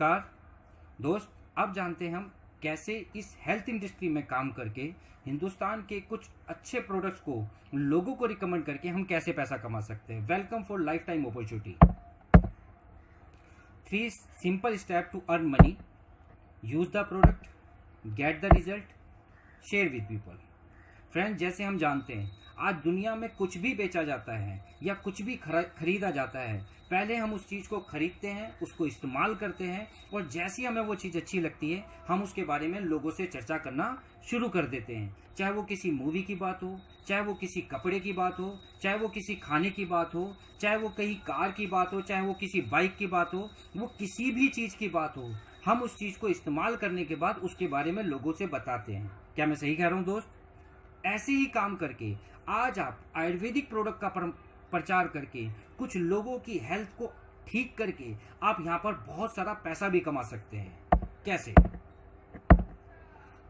नमस्कार दोस्त, अब जानते हैं हम कैसे इस हेल्थ इंडस्ट्री में काम करके हिंदुस्तान के कुछ अच्छे प्रोडक्ट्स को लोगों को रिकमेंड करके हम कैसे पैसा कमा सकते हैं। Welcome for life time opportunity. 3 simple step to earn money, use the product, get the result, share with people. Friend, जैसे हम जानते हैं आज दुनिया में कुछ भी बेचा जाता है या कुछ भी खरीदा जाता है, पहले हम उस चीज़ को खरीदते हैं, उसको इस्तेमाल करते हैं और जैसी हमें वो चीज़ अच्छी लगती है हम उसके बारे में लोगों से चर्चा करना शुरू कर देते हैं। चाहे वो किसी मूवी की बात हो, चाहे वो किसी कपड़े की बात हो, चाहे वो किसी खाने की बात हो, चाहे वो कहीं कार की बात हो, चाहे वो किसी बाइक की बात हो, वो किसी भी चीज़ की बात हो, हम उस चीज़ को इस्तेमाल करने के बाद उसके बारे में लोगों से बताते हैं। क्या मैं सही कह रहा हूँ दोस्त? ऐसे ही काम करके आज आप आयुर्वेदिक प्रोडक्ट का प्रचार करके कुछ लोगों की हेल्थ को ठीक करके आप यहाँ पर बहुत सारा पैसा भी कमा सकते हैं। कैसे?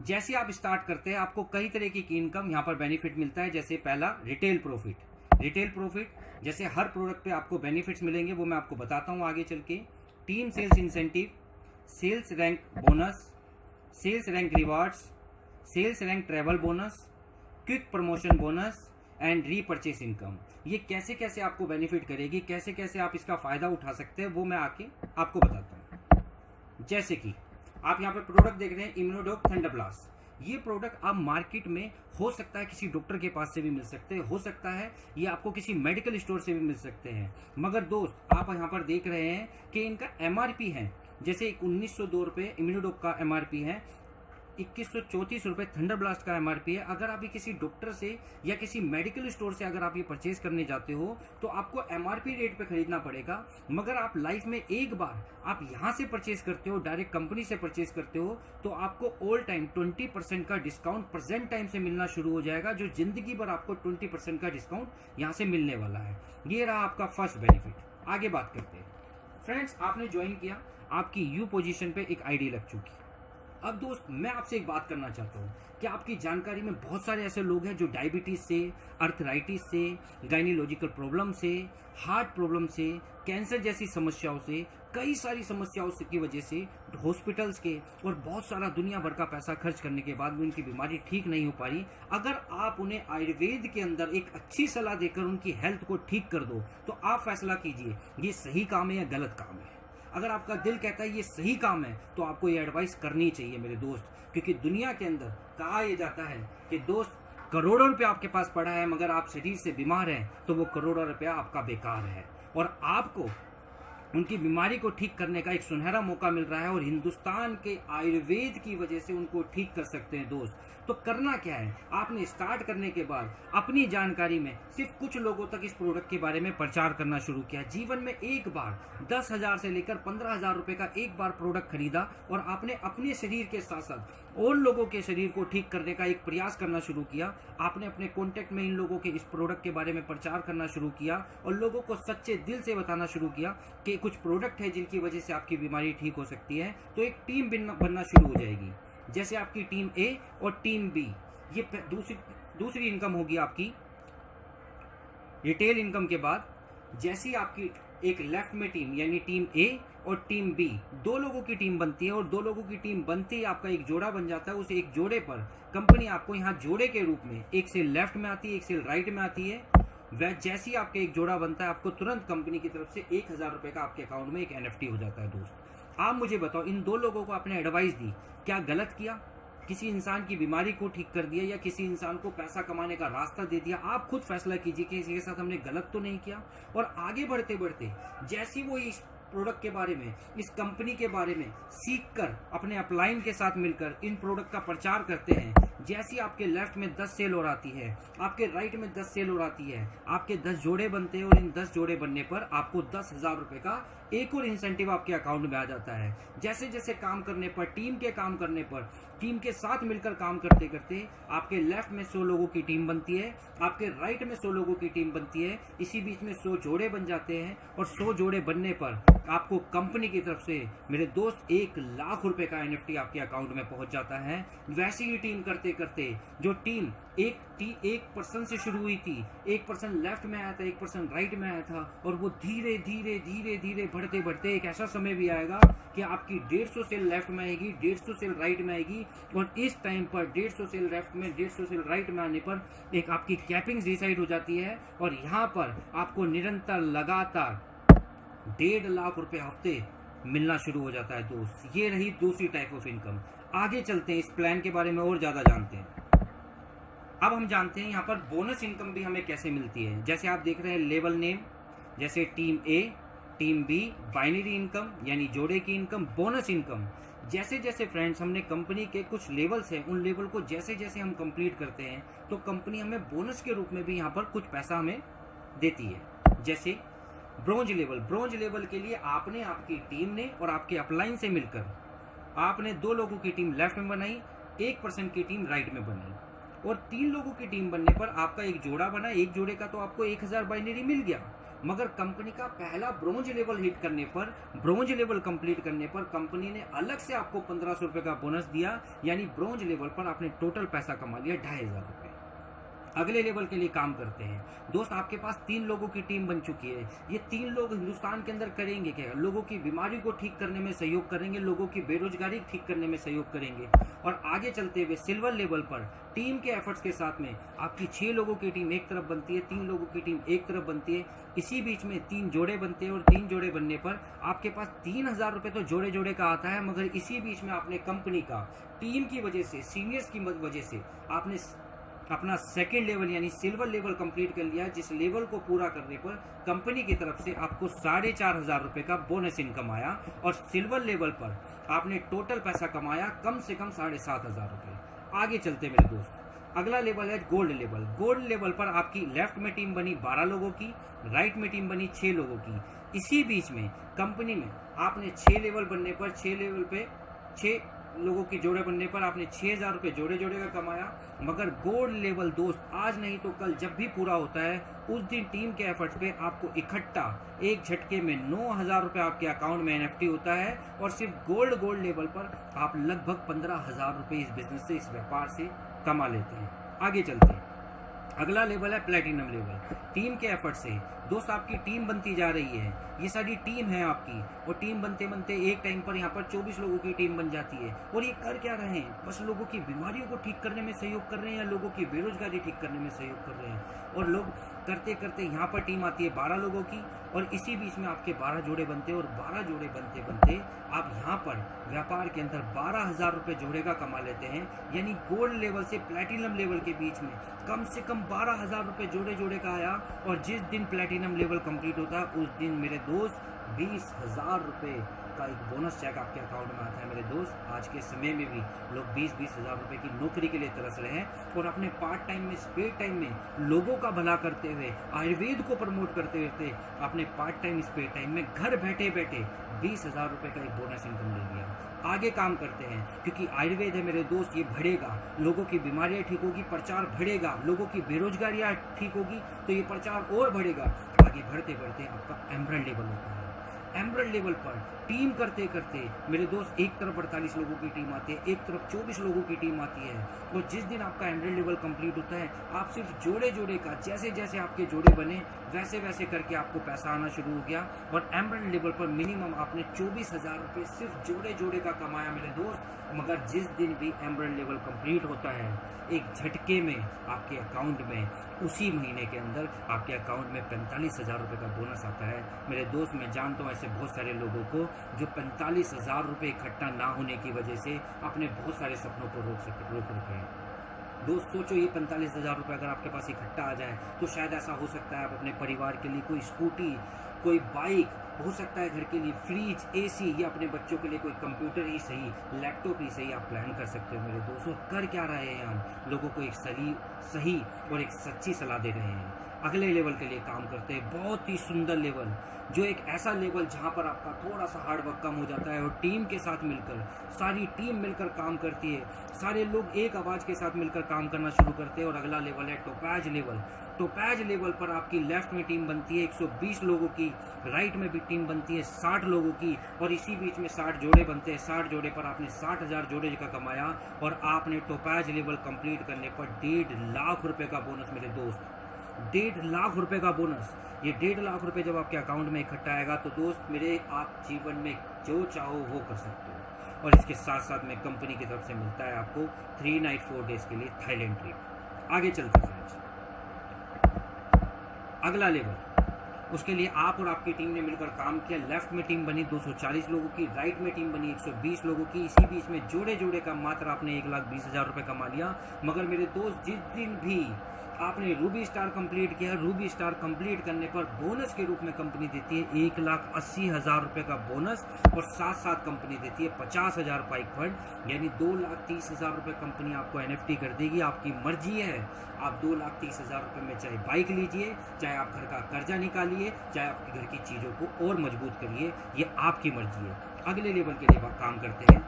जैसे आप स्टार्ट करते हैं आपको कई तरह की इनकम यहाँ पर बेनिफिट मिलता है। जैसे पहला रिटेल प्रॉफिट, जैसे हर प्रोडक्ट पे आपको बेनिफिट्स मिलेंगे, वो मैं आपको बताता हूँ आगे चल के। Team sales incentive, sales rank bonus, sales rank rewards, sales rank travel bonus, quick promotion bonus and repurchase income. ये कैसे कैसे आपको बेनिफिट करेगी, कैसे कैसे आप इसका फायदा उठा सकते हैं, वो मैं आके आपको बताता हूँ। जैसे कि आप यहाँ पे प्रोडक्ट देख रहे हैं इम्यूनोडॉक थंडर ब्लास्ट। ये प्रोडक्ट आप मार्केट में हो सकता है किसी डॉक्टर के पास से भी मिल सकते हैं, हो सकता है ये आपको किसी मेडिकल स्टोर से भी मिल सकते हैं। मगर दोस्त, आप यहाँ पर देख रहे हैं कि इनका एमआरपी है, जैसे 1902 रुपये इम्यूनोडॉक का एमआरपी है, 2134 रुपये थंडर ब्लास्ट का एमआरपी है। अगर आप ये किसी डॉक्टर से या किसी मेडिकल स्टोर से अगर आप ये परचेज करने जाते हो तो आपको एमआरपी रेट पे खरीदना पड़ेगा। मगर आप लाइफ में एक बार आप यहाँ से परचेज करते हो, डायरेक्ट कंपनी से परचेज करते हो, तो आपको ऑल टाइम 20% का डिस्काउंट प्रेजेंट टाइम से मिलना शुरू हो जाएगा, जो जिंदगी भर आपको 20% का डिस्काउंट यहाँ से मिलने वाला है। ये रहा आपका फर्स्ट बेनिफिट। आगे बात करते हैं। फ्रेंड्स, आपने ज्वाइन किया, आपकी यू पोजीशन पे एक आईडी लग चुकी। अब दोस्त, मैं आपसे एक बात करना चाहता हूँ कि आपकी जानकारी में बहुत सारे ऐसे लोग हैं जो डायबिटीज से, अर्थराइटिस से, गायनियोलॉजिकल प्रॉब्लम से, हार्ट प्रॉब्लम से, कैंसर जैसी समस्याओं से, कई सारी समस्याओं से की वजह से हॉस्पिटल्स के और बहुत सारा दुनिया भर का पैसा खर्च करने के बाद भी उनकी बीमारी ठीक नहीं हो पा रही। अगर आप उन्हें आयुर्वेद के अंदर एक अच्छी सलाह देकर उनकी हेल्थ को ठीक कर दो तो आप फैसला कीजिए ये सही काम है या गलत काम है। अगर आपका दिल कहता है ये सही काम है तो आपको ये एडवाइस करनी चाहिए मेरे दोस्त, क्योंकि दुनिया के अंदर कहा यह जाता है कि दोस्त, करोड़ों रुपया आपके पास पड़ा है मगर आप शरीर से बीमार हैं तो वो करोड़ों रुपया आपका बेकार है और आपको उनकी बीमारी को ठीक करने का एक सुनहरा मौका मिल रहा है और हिंदुस्तान के आयुर्वेद की वजह से उनको ठीक कर सकते हैं दोस्त। तो करना क्या है, आपने स्टार्ट करने के बाद अपनी जानकारी में सिर्फ कुछ लोगों तक इस प्रोडक्ट के बारे में प्रचार करना शुरू किया। जीवन में एक बार 10,000 से लेकर 15,000 रुपए का एक बार प्रोडक्ट खरीदा और आपने अपने शरीर के साथ साथ और लोगों के शरीर को ठीक करने का एक प्रयास करना शुरू किया। आपने अपने कॉन्टेक्ट में इन लोगों के इस प्रोडक्ट के बारे में प्रचार करना शुरू किया और लोगों को सच्चे दिल से बताना शुरू किया कि कुछ प्रोडक्ट है जिनकी वजह से आपकी बीमारी ठीक हो सकती है। तो एक टीम बनना शुरू हो जाएगी। जैसे आपकी टीम ए और टीम बी, ये दूसरी इनकम होगी आपकी रिटेल इनकम के बाद। जैसी आपकी एक लेफ्ट में टीम यानी टीम ए और टीम बी, दो लोगों की टीम बनती है और दो लोगों की टीम बनते ही आपका एक जोड़ा बन जाता है। उस एक जोड़े पर कंपनी आपको यहाँ जोड़े के रूप में एक सेल लेफ्ट में आती है, एक सेल राइट में आती है। वह जैसी आपके एक जोड़ा बनता है आपको तुरंत कंपनी की तरफ से 1,000 रुपए का आपके अकाउंट में एक एनएफटी हो जाता है। दोस्त, आप मुझे बताओ, इन दो लोगों को आपने एडवाइस दी, क्या गलत किया? किसी इंसान की बीमारी को ठीक कर दिया या किसी इंसान को पैसा कमाने का रास्ता दे दिया? आप खुद फैसला कीजिए कि इसके साथ हमने गलत तो नहीं किया। और आगे बढ़ते बढ़ते जैसी वो इस प्रोडक्ट के बारे में, इस कंपनी के बारे में सीख कर अपने अपलाइन के साथ मिलकर इन प्रोडक्ट का प्रचार करते हैं, जैसी आपके लेफ्ट में 10 सेल और आती है, आपके राइट में 10 सेल और आती है, आपके 10 जोड़े बनते हैं और इन 10 जोड़े बनने पर आपको 10,000 रुपए का एक और इंसेंटिव आपके अकाउंट में आ जाता है। जैसे जैसे काम करने पर, टीम के काम करने पर, टीम के साथ मिलकर काम करते करते आपके लेफ्ट में 100 लोगों की टीम बनती है, आपके राइट में 100 लोगों की टीम बनती है, इसी बीच में 100 जोड़े बन जाते हैं और 100 जोड़े बनने पर आपको कंपनी की तरफ से मेरे दोस्त 1,00,000 रुपए का एनएफटी आपके अकाउंट में पहुंच जाता है। वैसी ही टीम करते करते जो टीम एक पर्सन से शुरू हुई थी, एक पर्सन लेफ्ट में आया था, एक पर्सन राइट में आया था, और वो धीरे धीरे धीरे धीरे बढ़ते बढ़ते एक ऐसा समय भी आएगा कि आपकी 150 सेल लेफ्ट में आएगी, 150 सेल राइट में आएगी, और इस टाइम पर 150 सेल लेफ्ट में 150 सेल राइट में आने पर एक आपकी कैपिंग डिसाइड हो जाती है, और यहाँ पर आपको निरंतर लगातार 1.5 लाख रुपए हफ्ते मिलना शुरू हो जाता है दोस्त। ये रही दूसरी टाइप ऑफ इनकम। आगे चलते हैं, इस प्लान के बारे में और ज़्यादा जानते हैं। अब हम जानते हैं यहाँ पर बोनस इनकम भी हमें कैसे मिलती है। जैसे आप देख रहे हैं लेवल नेम, जैसे टीम ए, टीम बी, बाइनरी इनकम यानी जोड़े की इनकम, बोनस इनकम। जैसे जैसे फ्रेंड्स हमने कंपनी के कुछ लेवल्स हैं, उन लेवल को जैसे जैसे हम कंप्लीट करते हैं तो कंपनी हमें बोनस के रूप में भी यहाँ पर कुछ पैसा हमें देती है। जैसे ब्रोंज लेवल, ब्रोंज लेवल के लिए आपने, आपकी टीम ने और आपके अपलाइन से मिलकर आपने 2 लोगों की टीम लेफ्ट में बनाई, 1 पर्सन की टीम राइट में बनाई, और 3 लोगों की टीम बनने पर आपका एक जोड़ा बना। एक जोड़े का तो आपको 1000 बाइनरी मिल गया, मगर कंपनी का पहला ब्रोंज लेवल हिट करने पर, ब्रोंज लेवल कंप्लीट करने पर कंपनी ने अलग से आपको 1500 रुपए का बोनस दिया, यानी ब्रोंज लेवल पर आपने टोटल पैसा कमा लिया 2500 रुपए। अगले लेवल के लिए काम करते हैं दोस्त। आपके पास 3 लोगों की टीम बन चुकी है। ये 3 लोग हिंदुस्तान के अंदर करेंगे क्या? लोगों की बीमारी को ठीक करने में सहयोग करेंगे, लोगों की बेरोजगारी ठीक करने में सहयोग करेंगे। और आगे चलते हुए सिल्वर लेवल पर टीम के एफर्ट्स के साथ में आपकी 6 लोगों की टीम एक तरफ बनती है, 3 लोगों की टीम एक तरफ बनती है, इसी बीच में 3 जोड़े बनते हैं, और 3 जोड़े बनने पर आपके पास 3000 रुपए तो जोड़े जोड़े का आता है, मगर इसी बीच में आपने कंपनी का टीम की वजह से, सीनियर्स की वजह से आपने अपना सेकेंड लेवल यानी सिल्वर लेवल कंप्लीट कर लिया, जिस लेवल को पूरा करने पर कंपनी की तरफ से आपको 4500 रुपए का बोनस इनकम आया, और सिल्वर लेवल पर आपने टोटल पैसा कमाया कम से कम 7500 रुपए। आगे चलते मेरे दोस्त, अगला लेवल है गोल्ड लेवल। गोल्ड लेवल पर आपकी लेफ्ट में टीम बनी 12 लोगों की, राइट में टीम बनी 6 लोगों की। इसी बीच में कंपनी में आपने 6 लेवल बनने पर, 6 लेवल पे 6 लोगों की जोड़े बनने पर आपने 6000 रुपए जोड़े जोड़े का कमाया। मगर गोल्ड लेवल दोस्त आज नहीं तो कल जब भी पूरा होता है, उस दिन टीम के एफर्ट्स पे आपको इकट्ठा एक झटके में 9000 रुपए आपके अकाउंट में एनएफटी होता है, और सिर्फ गोल्ड लेवल पर आप लगभग 15000 रुपए इस बिजनेस से, इस व्यापार से कमा लेते हैं। आगे चलते हैं, अगला लेवल है प्लेटिनम लेवल। टीम के एफर्ट से दोस्त आपकी टीम बनती जा रही है, ये सारी टीम है आपकी, और टीम बनते बनते एक टाइम पर यहाँ पर 24 लोगों की टीम बन जाती है। और ये कर क्या रहे हैं? बस लोगों की बीमारियों को ठीक करने में सहयोग कर रहे हैं, या लोगों की बेरोजगारी ठीक करने में सहयोग कर रहे हैं। और लोग करते करते यहाँ पर टीम आती है 12 लोगों की, और इसी बीच में आपके 12 जोड़े बनते हैं, और 12 जोड़े बनते बनते आप यहाँ पर व्यापार के अंदर 12000 रुपए जोड़े का कमा लेते हैं। यानी गोल्ड लेवल से प्लेटिनम लेवल के बीच में कम से कम 12000 रुपए जोड़े जोड़े का आया, और जिस दिन प्लेटिनम लेवल कंप्लीट होता है उस दिन मेरे दोस्त 20000 रुपए का एक बोनस चेक आपके अकाउंट में आता है। मेरे दोस्त आज के समय में भी लोग 20-20 हज़ार रुपए की नौकरी के लिए तरस रहे हैं, और अपने पार्ट टाइम में, स्पेयर टाइम में लोगों का भला करते हुए, आयुर्वेद को प्रमोट करते हुए अपने पार्ट टाइम, स्पेयर टाइम में घर बैठे बैठे 20000 रुपए का एक बोनस इनकम ले लिया। आगे काम करते हैं, क्योंकि आयुर्वेद है मेरे दोस्त, ये बढ़ेगा, लोगों की बीमारियां ठीक होगी, प्रचार बढ़ेगा, लोगों की बेरोजगारियां ठीक होगी तो ये प्रचार और बढ़ेगा। आगे बढ़ते बढ़ते आपका एमरल्ड लेवल होता है। एमरल्ड लेवल पर टीम करते करते मेरे दोस्त एक तरफ 48 लोगों की टीम आती है, एक तरफ 24 लोगों की टीम आती है, और जिस दिन आपका एमरल्ड लेवल कंप्लीट होता है आप सिर्फ जोड़े जोड़े का, जैसे जैसे आपके जोड़े बने वैसे वैसे करके आपको पैसा आना शुरू हो गया, और एमरल्ड लेवल पर मिनिमम आपने 24000 रुपये सिर्फ जोड़े जोड़े का कमाया मेरे दोस्त। मगर जिस दिन भी एमरल्ड लेवल कंप्लीट होता है, एक झटके में आपके अकाउंट में उसी महीने के अंदर आपके अकाउंट में 45000 रुपये का बोनस आता है। मेरे दोस्त मैं जानता हूँ ऐसे बहुत सारे लोगों को जो 45000 रुपये इकट्ठा ना होने की वजह से अपने बहुत सारे सपनों को रोक रखे हैं। दोस्त सोचो, ये 45000 रुपये अगर आपके पास इकट्ठा आ जाए तो शायद ऐसा हो सकता है आप अपने परिवार के लिए कोई स्कूटी, कोई बाइक, हो सकता है घर के लिए फ्रिज, एसी, या अपने बच्चों के लिए कोई कंप्यूटर ही सही, लैपटॉप ही सही आप प्लान कर सकते हो। मेरे दोस्तों कर क्या रहे हैं हम? लोगों को एक सही और एक सच्ची सलाह दे रहे हैं। अगले लेवल के लिए काम करते हैं। बहुत ही सुंदर लेवल, जो एक ऐसा लेवल जहां पर आपका थोड़ा सा हार्ड वर्क कम हो जाता है और टीम के साथ मिलकर, सारी टीम मिलकर काम करती है, सारे लोग एक आवाज़ के साथ मिलकर काम करना शुरू करते हैं। और अगला लेवल है टोपैज लेवल। टोपैज लेवल पर आपकी लेफ्ट में टीम बनती है 120 लोगों की, राइट में भी टीम बनती है 60 लोगों की, और इसी बीच में 60 जोड़े बनते हैं। 60 जोड़े पर आपने 60,000 जोड़े का कमाया और आपने टोपैज लेवल कंप्लीट करने पर 1.5 लाख रुपए का बोनस मेरे दोस्त, 1.5 लाख रुपए का बोनस। ये 1.5 लाख रुपए जब आपके अकाउंट में इकट्ठा आएगा तो दोस्त मेरे, आप जीवन में जो चाहो वो कर सकते हो। और इसके साथ साथ में कंपनी की तरफ से मिलता है आपको 3 नाइट 4 डेज के लिए थाईलैंड ट्रिप। आगे चलते फ्रेंड्स, अगला लेवल, उसके लिए आप और आपकी टीम ने मिलकर काम किया। लेफ्ट में टीम बनी 240 लोगों की, राइट में टीम बनी 120 लोगों की, इसी बीच में जोड़े जोड़े का मात्र आपने 1,20,000 रुपये कमा लिया। मगर मेरे दोस्त, जिस दिन भी आपने रूबी स्टार कंप्लीट किया, रूबी स्टार कंप्लीट करने पर बोनस के रूप में कंपनी देती है 1,80,000 रुपये का बोनस, और साथ साथ कंपनी देती है 50,000 पाइक फंड, यानी 2,30,000 रुपये कंपनी आपको NFT कर देगी। आपकी मर्जी है, आप 2,30,000 रुपये में चाहे बाइक लीजिए, चाहे आप घर का कर्जा निकालिए, चाहे आपके घर की चीज़ों को और मजबूत करिए, ये आपकी मर्जी है। अगले लेवल के लिए काम करते हैं।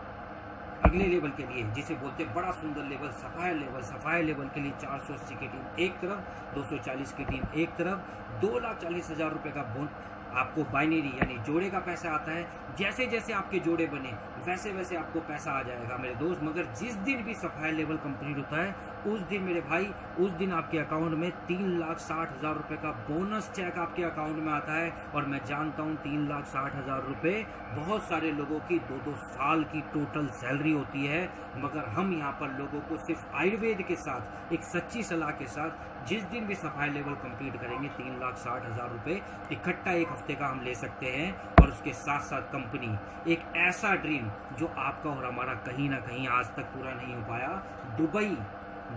अगले लेवल के लिए, जिसे बोलते हैं बड़ा सुंदर level, sapphire level. Sapphire level के लिए 480 की टीम एक तरफ, 240 की टीम एक तरफ, 2,40,000 रुपये का बोन आपको बाइनरी यानी जोड़े का पैसा आता है। जैसे जैसे आपके जोड़े बने वैसे वैसे आपको पैसा आ जाएगा मेरे दोस्त। मगर जिस दिन भी सफायर लेवल कंप्लीट होता है उस दिन मेरे भाई, उस दिन आपके अकाउंट में 3,60,000 रुपये का बोनस चेक आपके अकाउंट में आता है। और मैं जानता हूँ 3,60,000 रुपये बहुत सारे लोगों की 2-2 साल की टोटल सैलरी होती है। मगर हम यहाँ पर लोगों को सिर्फ आयुर्वेद के साथ, एक सच्ची सलाह के साथ, जिस दिन भी सफायर लेवल कंप्लीट करेंगे 3,60,000 रुपये इकट्ठा एक हफ्ते का हम ले सकते हैं। और उसके साथ साथ कंपनी एक ऐसा ड्रीम जो आपका और हमारा कहीं ना कहीं आज तक पूरा नहीं हो पाया, दुबई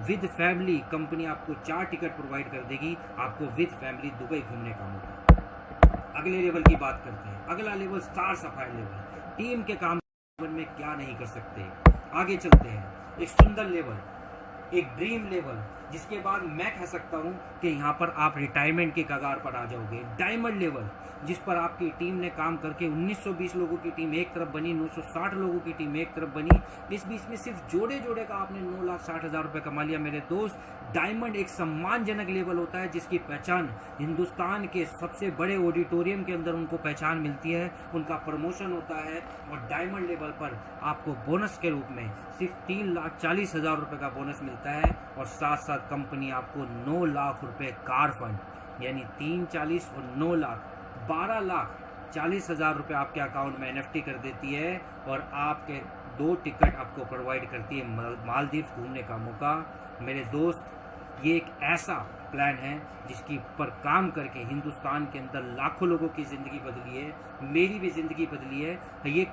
विद फैमिली कंपनी आपको 4 टिकट प्रोवाइड कर देगी, आपको विद फैमिली दुबई घूमने का मौका। अगले लेवल की बात करते हैं। अगला level star sapphire level. Team के काम जीवन में क्या नहीं कर सकते। आगे चलते हैं, एक सुंदर लेवल, एक ड्रीम लेवल, जिसके बाद मैं कह सकता हूं कि यहां पर आप रिटायरमेंट के कगार पर आ जाओगे। डायमंड लेवल, जिस पर आपकी टीम ने काम करके 1920 लोगों की टीम एक तरफ बनी, 960 लोगों की टीम एक तरफ बनी। इस बीच में सिर्फ जोड़े जोड़े का आपने 9,60,000 रुपये कमा लिया मेरे दोस्त। डायमंड एक सम्मानजनक लेवल होता है जिसकी पहचान हिंदुस्तान के सबसे बड़े ऑडिटोरियम के अंदर उनको पहचान मिलती है, उनका प्रमोशन होता है। और डायमंड लेवल पर आपको बोनस के रूप में सिर्फ 3,40,000 रुपये का बोनस मिलता है। और साथ साथ कंपनी आपको 9 लाख रुपये कार फंड, यानी 3,40 और 9 लाख 12,40,000 रुपये आपके अकाउंट में NFT कर देती है। और आपके 2 टिकट आपको प्रोवाइड करती है मालदीव घूमने का मौका। मेरे दोस्त, ये एक ऐसा प्लान है जिसकी पर काम करके हिंदुस्तान के अंदर लाखों लोगों की ज़िंदगी बदली है, मेरी भी ज़िंदगी बदली है। ये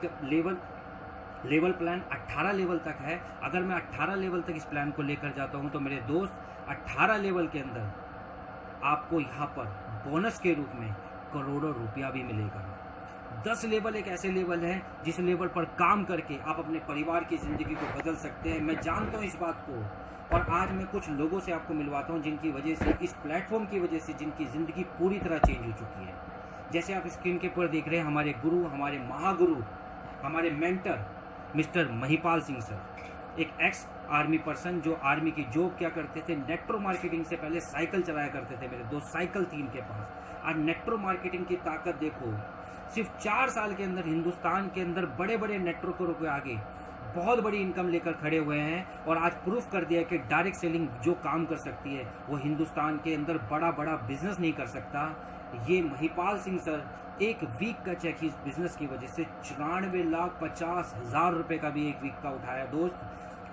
लेवल प्लान 18 लेवल तक है। अगर मैं 18 लेवल तक इस प्लान को लेकर जाता हूं तो मेरे दोस्त 18 लेवल के अंदर आपको यहाँ पर बोनस के रूप में करोड़ों रुपया भी मिलेगा। 10 लेवल एक ऐसे लेवल है जिस लेवल पर काम करके आप अपने परिवार की ज़िंदगी को बदल सकते हैं। मैं जानता हूँ इस बात को, और आज मैं कुछ लोगों से आपको मिलवाता हूँ जिनकी वजह से, इस प्लेटफॉर्म की वजह से, जिनकी ज़िंदगी पूरी तरह चेंज हो चुकी है। जैसे आप स्क्रीन के ऊपर देख रहे हैं, हमारे गुरु, हमारे महागुरु, हमारे mentor mister Mahipal Singh sir, एक एक्स आर्मी पर्सन जो आर्मी की जॉब क्या करते थे, नेटवर्क मार्केटिंग से पहले साइकिल चलाया करते थे मेरे दोस्त, साइकिल थी इनके पास। आज नेटवर्क मार्केटिंग की ताकत देखो, सिर्फ 4 साल के अंदर हिंदुस्तान के अंदर बड़े बड़े नेटवर्करों के आगे बहुत बड़ी इनकम लेकर खड़े हुए हैं। और आज प्रूफ कर दिया कि डायरेक्ट सेलिंग जो काम कर सकती है वो हिंदुस्तान के अंदर बड़ा बड़ा बिजनेस नहीं कर सकता। ये महिपाल सिंह सर एक वीक का चेक इस बिजनेस की वजह से 94,50,000 रुपये का भी एक वीक का उठाया। दोस्त,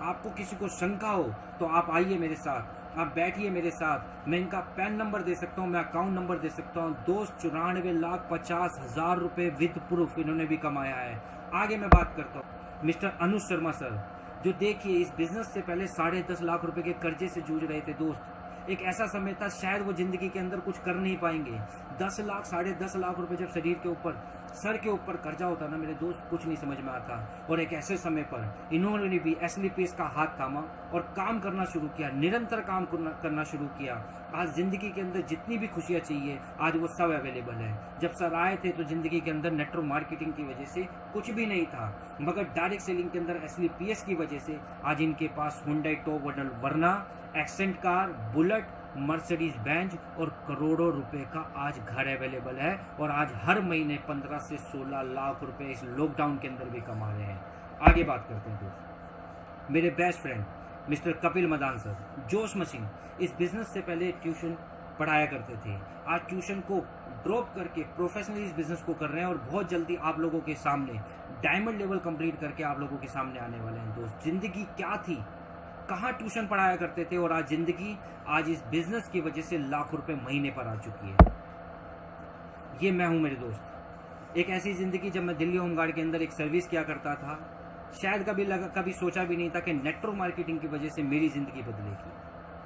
आपको किसी को शंका हो तो आप आइए मेरे साथ, आप बैठिए मेरे साथ, मैं इनका पैन नंबर दे सकता हूँ, मैं अकाउंट नंबर दे सकता हूँ। दोस्त, 94,50,000 रुपये विद प्रूफ इन्होंने भी कमाया है। आगे मैं बात करता हूँ मिस्टर अनुज शर्मा सर, जो देखिए इस बिजनेस से पहले 10.5 लाख रुपए के कर्जे से जूझ रहे थे। दोस्त, एक ऐसा समय था शायद वो जिंदगी के अंदर कुछ कर नहीं पाएंगे। 10 लाख 10.5 लाख रुपए जब शरीर के ऊपर सर के ऊपर कर्जा होता ना मेरे दोस्त, कुछ नहीं समझ में आता। और एक ऐसे समय पर इन्होंने भी SLPS का हाथ थामा और काम करना शुरू किया, निरंतर काम करना शुरू किया। आज जिंदगी के अंदर जितनी भी खुशियां चाहिए आज वो सब अवेलेबल है। जब सर आए थे तो जिंदगी के अंदर नेटवर्क मार्केटिंग की वजह से कुछ भी नहीं था, मगर डायरेक्ट सेलिंग के अंदर SLPS की वजह से आज इनके पास हुंडई टॉप मॉडल वरना, accent car, bullet, Mercedes Benz और करोड़ों रुपए का आज घर अवेलेबल है। और आज हर महीने 15 से 16 लाख रुपए इस लॉकडाउन के अंदर भी कमा रहे हैं। आगे बात करते हैं दोस्त, मेरे best friend mister Kapil Madan sir, जोश मशीन, इस बिजनेस से पहले ट्यूशन पढ़ाया करते थे, आज ट्यूशन को ड्रॉप करके प्रोफेशनली इस बिजनेस को कर रहे हैं और बहुत जल्दी आप लोगों के सामने डायमंड लेवल कंप्लीट करके आप लोगों के सामने आने वाले हैं। दोस्त, जिंदगी क्या थी, कहाँ ट्यूशन पढ़ाया करते थे और आज जिंदगी आज इस बिजनेस की वजह से लाखों रुपए महीने पर आ चुकी है। ये मैं हूं मेरे दोस्त। एक ऐसी जिंदगी जब मैं दिल्ली होमगार्ड के अंदर एक सर्विस किया करता था, शायद कभी सोचा भी नहीं था कि नेटवर्क मार्केटिंग की वजह से मेरी जिंदगी बदलेगी।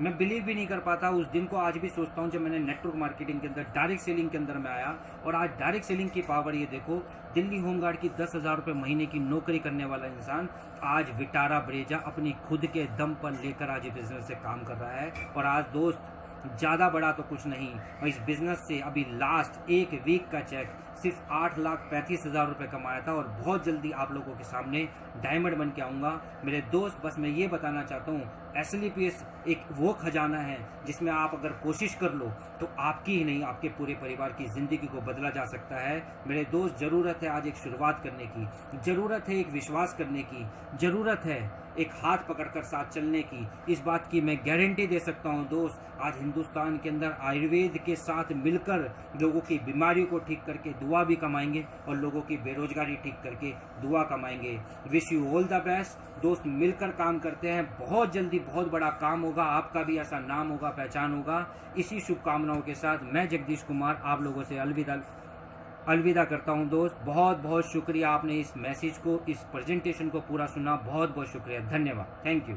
मैं बिलीव भी नहीं कर पाता उस दिन को, आज भी सोचता हूं जब मैंने नेटवर्क मार्केटिंग के अंदर डायरेक्ट सेलिंग के अंदर में आया। और आज डायरेक्ट सेलिंग की पावर ये देखो, दिल्ली होमगार्ड की 10,000 रुपये महीने की नौकरी करने वाला इंसान आज विटारा ब्रेजा अपनी खुद के दम पर लेकर आज बिजनेस से काम कर रहा है। और आज दोस्त ज़्यादा बड़ा तो कुछ नहीं, और इस बिजनेस से अभी लास्ट एक वीक का चेक सिर्फ 8,35,000 रुपये कमाया था। और बहुत जल्दी आप लोगों के सामने डायमंड बन के आऊँगा मेरे दोस्त। बस मैं ये बताना चाहता हूँ, SLPS एक वो खजाना है जिसमें आप अगर कोशिश कर लो तो आपकी ही नहीं आपके पूरे परिवार की ज़िंदगी को बदला जा सकता है। मेरे दोस्त, ज़रूरत है आज एक शुरुआत करने की, ज़रूरत है एक विश्वास करने की, ज़रूरत है एक हाथ पकड़कर साथ चलने की। इस बात की मैं गारंटी दे सकता हूं दोस्त, आज हिंदुस्तान के अंदर आयुर्वेद के साथ मिलकर लोगों की बीमारियों को ठीक करके दुआ भी कमाएंगे और लोगों की बेरोजगारी ठीक करके दुआ कमाएंगे। Wish you all the best दोस्त। मिलकर काम करते हैं, बहुत जल्दी बहुत बड़ा काम होगा, आपका भी ऐसा नाम होगा, पहचान होगा। इसी शुभकामनाओं के साथ मैं जगदीश कुमार आप लोगों से अलविदा करता हूं दोस्त। बहुत बहुत शुक्रिया, आपने इस मैसेज को, इस प्रेजेंटेशन को पूरा सुना, बहुत बहुत शुक्रिया, धन्यवाद, थैंक यू।